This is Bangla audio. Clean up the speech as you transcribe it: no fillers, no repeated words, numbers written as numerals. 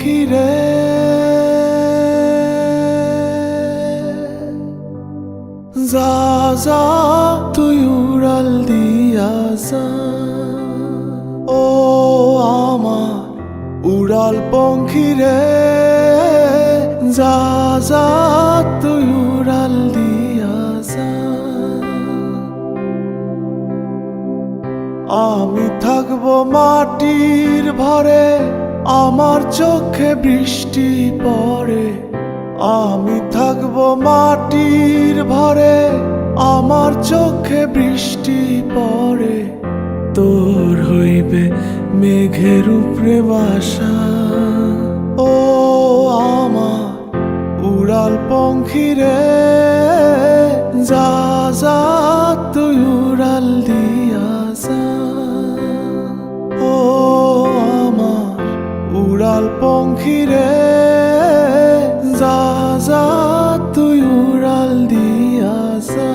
পঙ্খী রে, যা যা তুই উড়াল দিয়া যা। ও আমার উড়াল পঙ্খী রে, যা যা তুই উড়াল দিয়া যা। আমি থাকবো মাটির ভরে, আমার চোখে বৃষ্টি পড়ে। আমি থাকবো মাটির ভরে, আমার চোখে বৃষ্টি পড়ে। তোর হইবে মেঘের উপরে বাসা। ও আমার উড়াল পঙ্খী রে, যা যা তুই উড়াল দিয়া যা। ও আমার উড়াল পঙ্খী রে, যা যা তুই উড়াল দিয়া যা।